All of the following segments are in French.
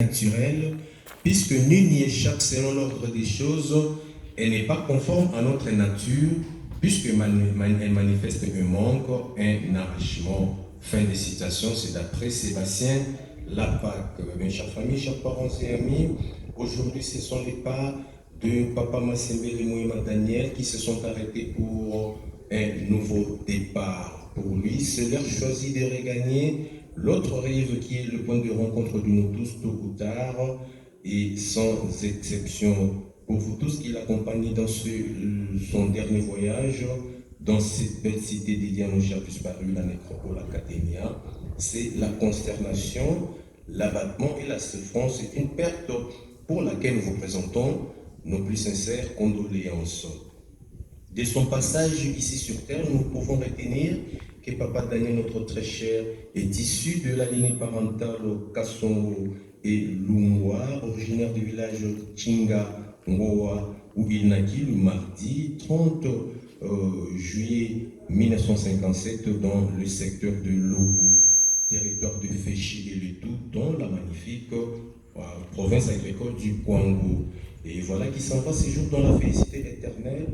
naturelle, puisque nul n'y échappe selon l'ordre des choses, elle n'est pas conforme à notre nature, puisqu'elle manifeste un manque, un arrachement. Fin de citation, c'est d'après Sébastien Lapac. Mes chers familles, chers parents et amis, aujourd'hui ce sont les pas de Papa Massembe et Moïma Daniel qui se sont arrêtés pour un nouveau départ. Pour lui, c'est l'heure choisie de regagner l'autre rive qui est le point de rencontre de nous tous tôt ou tard, et sans exception. Pour vous tous qui l'accompagnent dans son dernier voyage, dans cette belle cité dédiée à nos chers disparus, la nécropole Academia, c'est la consternation, l'abattement et la souffrance. C'est une perte pour laquelle nous vous présentons nos plus sincères condoléances. De son passage ici sur Terre, nous pouvons retenir que Papa Daniel, notre très cher, est issu de la lignée parentale Kassongo et Lumwa, originaire du village Chinga Ngoa, où il naquit le mardi 30 juillet 1957 dans le secteur de Lobo, territoire de Féchi et le tout, dans la magnifique province agricole du Kwango. Et voilà qui s'en va ces jours dans la félicité éternelle,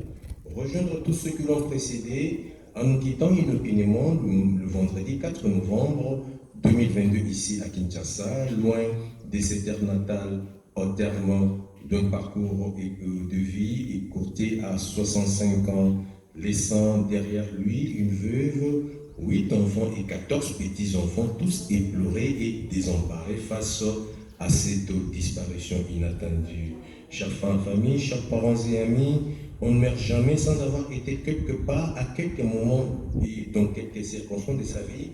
rejoindre tous ceux qui l'ont précédé en nous quittant inopinément le vendredi 4 novembre 2022 ici à Kinshasa, loin de ses terres natales, au terme d'un parcours de vie écourté à 65 ans, laissant derrière lui une veuve, 8 enfants et 14 petits-enfants, tous éplorés et désemparés face à cette disparition inattendue. Chers familles, chers parents et amis, on ne meurt jamais sans avoir été quelque part, à quelques moments et dans quelques circonstances de sa vie,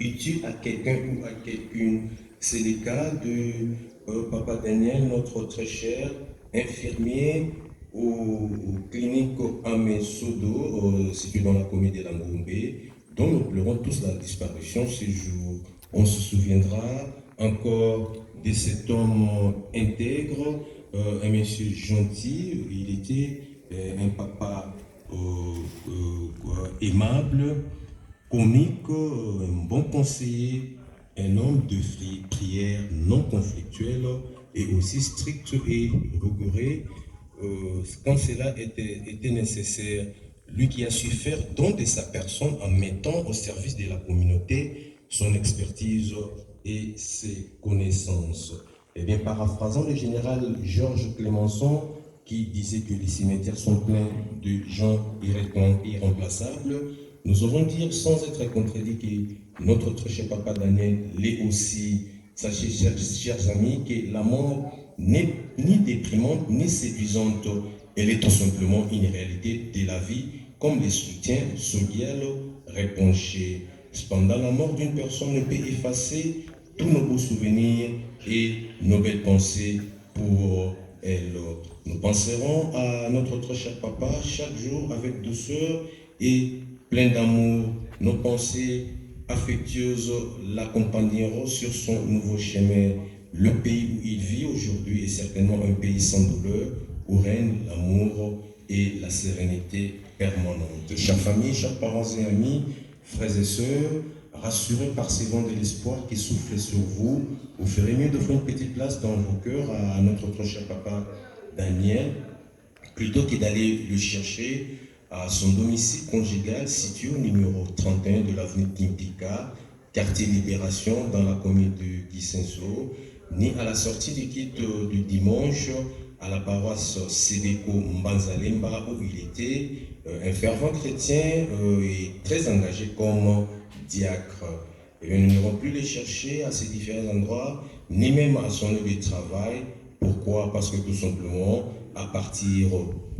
utile à quelqu'un ou à quelqu'une. C'est le cas de Papa Daniel, notre très cher infirmier aux cliniques Amesodo, situé dans la commune de Langombe, dont nous pleurons tous la disparition ce jour. On se souviendra encore de cet homme intègre, un monsieur gentil. Il était un papa aimable, comique, un bon conseiller, un homme de prière non conflictuel et aussi strict et rigoureux quand cela était nécessaire. Lui qui a su faire don de sa personne en mettant au service de la communauté son expertise et ses connaissances. Eh bien, paraphrasant le général Georges Clemenceau, qui disait que les cimetières sont pleins de gens irremplaçables, nous aurons dire sans être contredit que notre très cher Papa Daniel l'est aussi. Sachez, chers amis, que la mort n'est ni déprimante ni séduisante. Elle est tout simplement une réalité de la vie, comme les soutiens Sogiel réponché. Cependant, la mort d'une personne ne peut effacer tous nos beaux souvenirs et nos belles pensées pour elle. Nous penserons à notre très cher papa chaque jour avec douceur et plein d'amour. Nos pensées affectueuses l'accompagneront sur son nouveau chemin. Le pays où il vit aujourd'hui est certainement un pays sans douleur, où règne l'amour et la sérénité permanente. Chers familles, chers parents et amis, frères et sœurs, rassurés par ces vents de l'espoir qui soufflent sur vous, vous ferez mieux de faire une petite place dans vos cœurs à notre très cher papa Daniel, plutôt que d'aller le chercher à son domicile conjugal situé au numéro 31 de l'avenue Timpika, quartier Libération, dans la commune de Gisenso, ni à la sortie du kit du dimanche à la paroisse Sédéco Mbanzalemba, où il était un fervent chrétien et très engagé comme diacre. Et nous n'irons plus les chercher à ces différents endroits, ni même à son lieu de travail. Pourquoi? Parce que tout simplement, à partir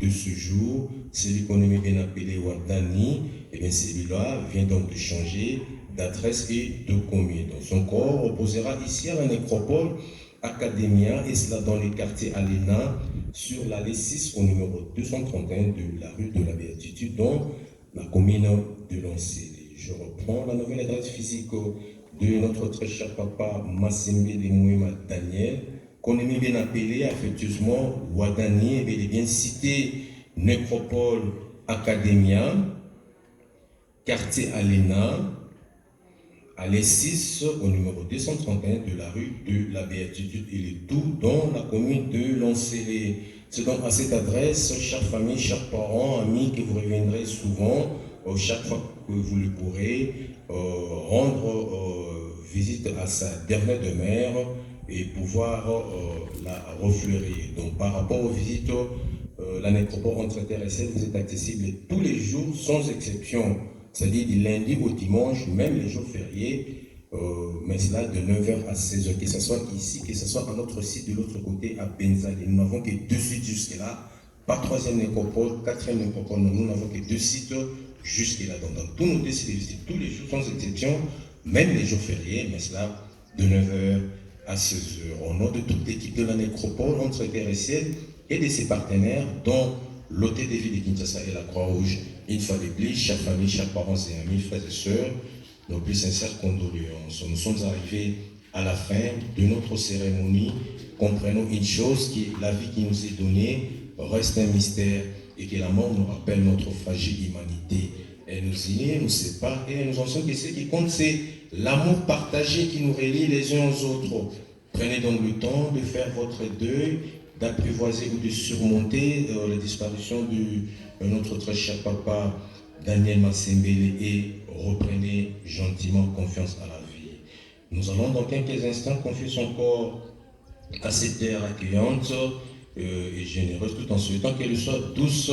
de ce jour, celui qu'on aimait bien appeler Wadani, et bien celui-là vient donc de changer d'adresse et de commune. Donc son corps reposera ici à la nécropole Academia, et cela dans les quartiers Alena, sur l'allée 6 au numéro 231 de la rue de la Béatitude, dans la commune de Lancélé. Je reprends la nouvelle adresse physique de notre très cher papa Massembe de Moïma Daniel, qu'on aimait bien appeler affectueusement Wadani, et bien, bien cité Nécropole Academia, quartier Alena, à l'E6 au numéro 231 de la rue de la Béatitude et le tout dans la commune de Lancélé. C'est donc à cette adresse, chère famille, chers parents, amis, que vous reviendrez souvent, chaque fois que vous le pourrez, rendre visite à sa dernière demeure et pouvoir la refleurir. Donc par rapport aux visites, la nécropole entre terre et ciel, vous êtes accessible tous les jours sans exception, c'est-à-dire du lundi au dimanche, même les jours fériés, mais cela de 9h à 16h, que ce soit ici, que ce soit à notre site de l'autre côté à Benzali. Nous n'avons que 2 sites jusque-là, pas 3e nécropole, 4e nécropole, nous n'avons que 2 sites jusque-là. Donc dans tous nos 2 sites, visites tous les jours sans exception, même les jours fériés, mais cela de 9h à 16h. Au nom de toute l'équipe de la nécropole entre terre et ciel et de ses partenaires, dont l'Hôtel des Villes de Kinshasa et la Croix-Rouge, il fallait plus, chers familles, chers parents et amis, frères et sœurs, nos plus sincères condoléances. Nous sommes arrivés à la fin de notre cérémonie. Comprenons une chose, que la vie qui nous est donnée reste un mystère et que la mort nous rappelle notre fragile humanité. Elle nous unit, nous sépare et elle nous enseigne que ce qui compte, c'est l'amour partagé qui nous relie les uns aux autres. Prenez donc le temps de faire votre deuil, d'apprivoiser ou de surmonter la disparition de notre très cher papa Daniel Massembele et reprenez gentiment confiance à la vie. Nous allons dans quelques instants confier son corps à cette terre accueillante et généreuse, tout en souhaitant qu'elle soit douce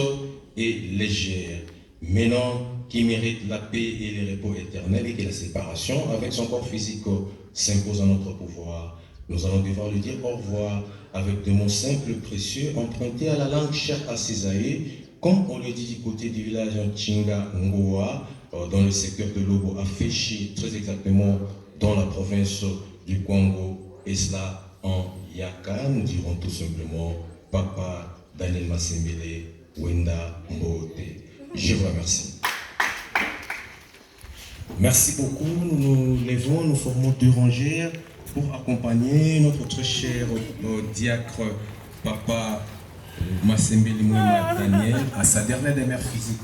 et légère. Maintenant, qui mérite la paix et le repos éternel et que la séparation avec son corps physique s'impose à notre pouvoir. Nous allons devoir lui dire au revoir avec des mots simples, précieux, empruntés à la langue chère à Césaïe, comme on le dit du côté du village Chinga Ngoa, dans le secteur de Lobo, à Féchi, très exactement dans la province du Congo, et cela en Yaka. Nous dirons tout simplement Papa Daniel Massembele Wenda Mbote. Je vous remercie. Merci beaucoup. Nous nous levons, nous formons 2 rangées pour accompagner notre très cher diacre Papa Massembele Mouema Daniel à sa dernière demeure physique.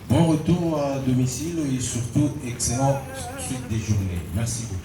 Bon retour à domicile et surtout excellente suite des journées. Merci beaucoup.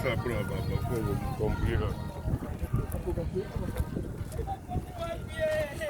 Après,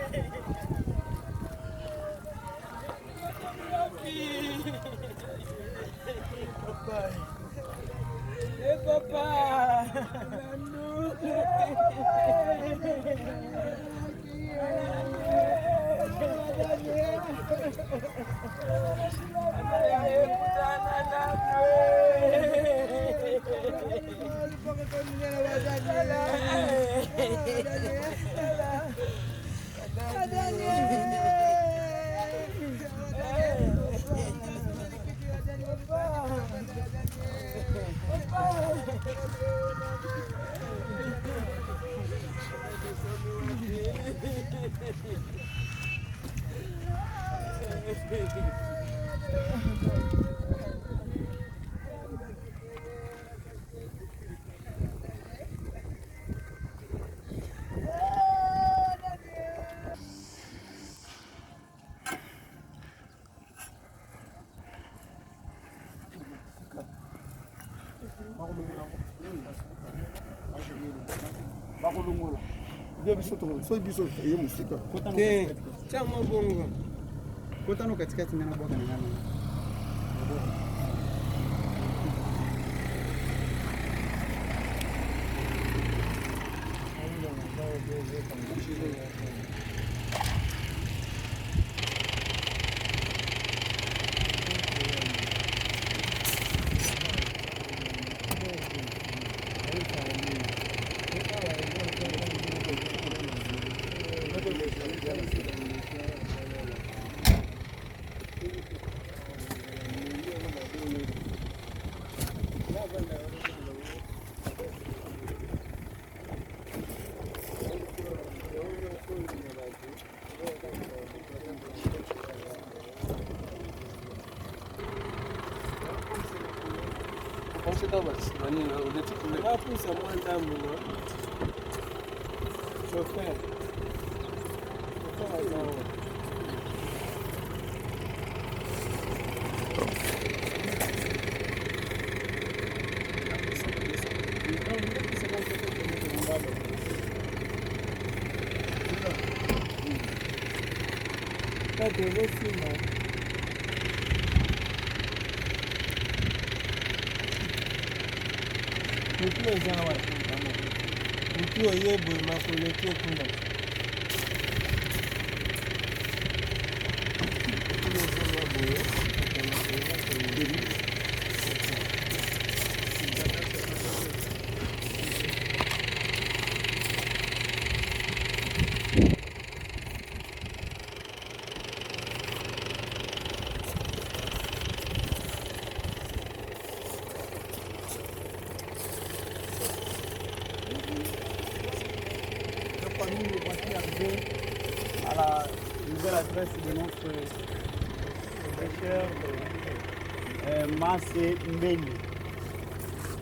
Kotano katikati mena bwaka na ngana. Ukiwa yebo makuletea kunda. À la nouvelle adresse de notre cher Massé Mbeni.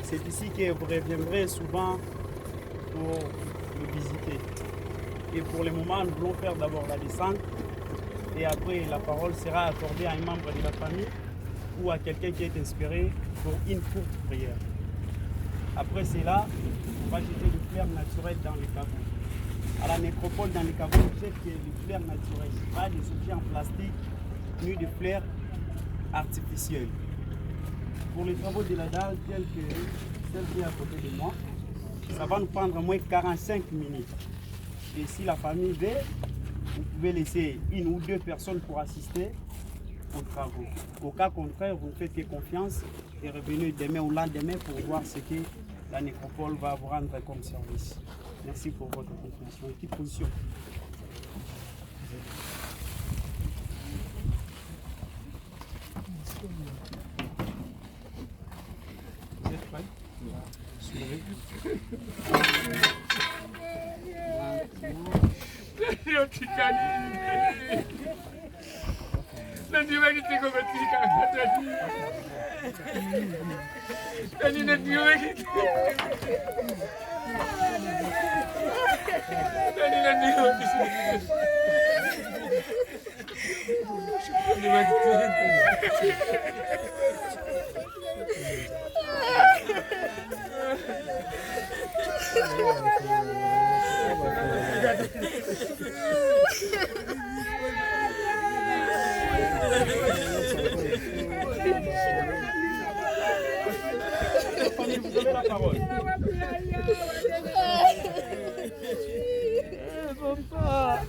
C'est ici que vous reviendrez souvent pour le visiter. Et pour le moment, nous voulons faire d'abord la descente et après la parole sera accordée à un membre de la famille ou à quelqu'un qui est inspiré pour une courte prière. Après cela, on va jeter des fleurs naturelles dans les caveaux. À la nécropole, dans les caveaux, on jette des fleurs naturelles, pas des objets en plastique, ni des fleurs artificielles. Pour les travaux de la dalle, tels que celle qui est à côté de moi, ça va nous prendre au moins 45 minutes. Et si la famille veut, vous pouvez laisser une ou deux personnes pour assister aux travaux. Au cas contraire, vous ne faites que confiance et revenez demain ou lendemain pour voir ce que la nécropole va vous rendre comme service. Merci pour votre compréhension. Petite position. Vous êtes prêts? Sourire. Vous avez la parole. Papa.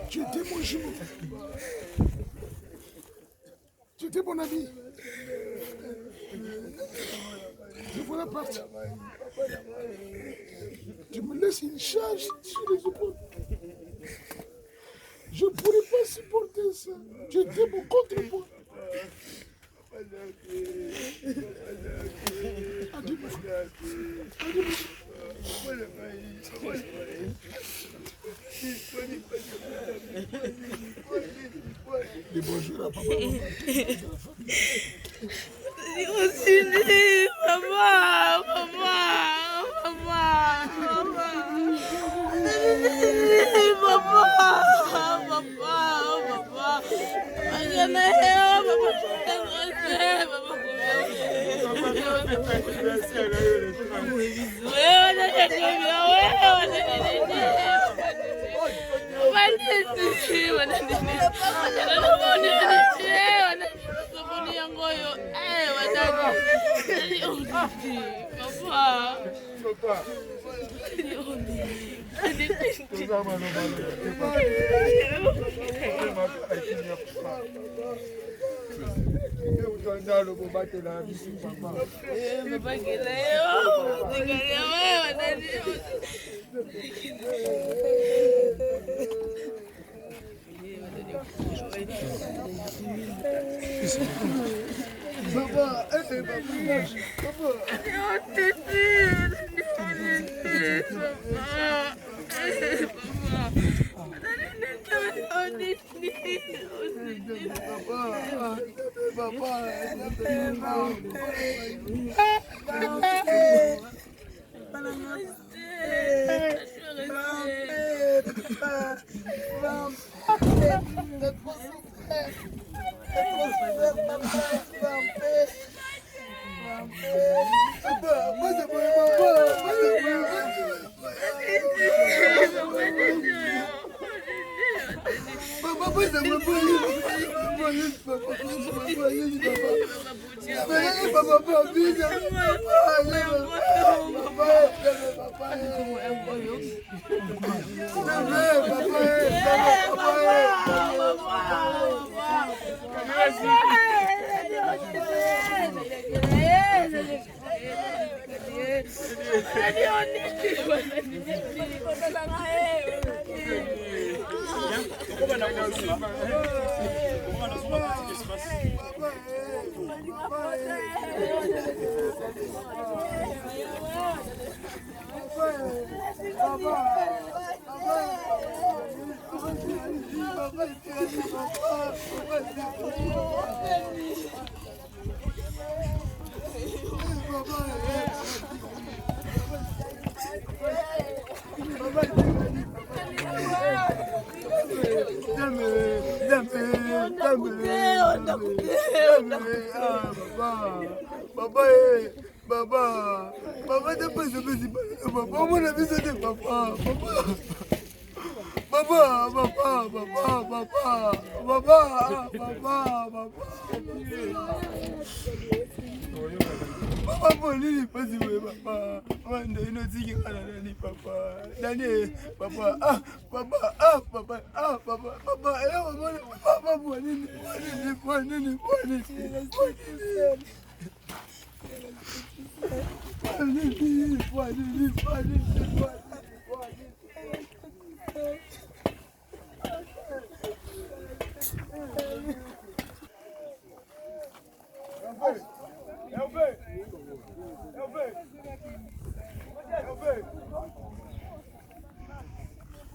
Tu étais mon jumeau. Tu étais mon ami. Je vois la partie. Tu me laisses une charge sur les épaules. Je ne pourrais pas supporter ça. Tu étais mon contrepoids. Bonjour à papa.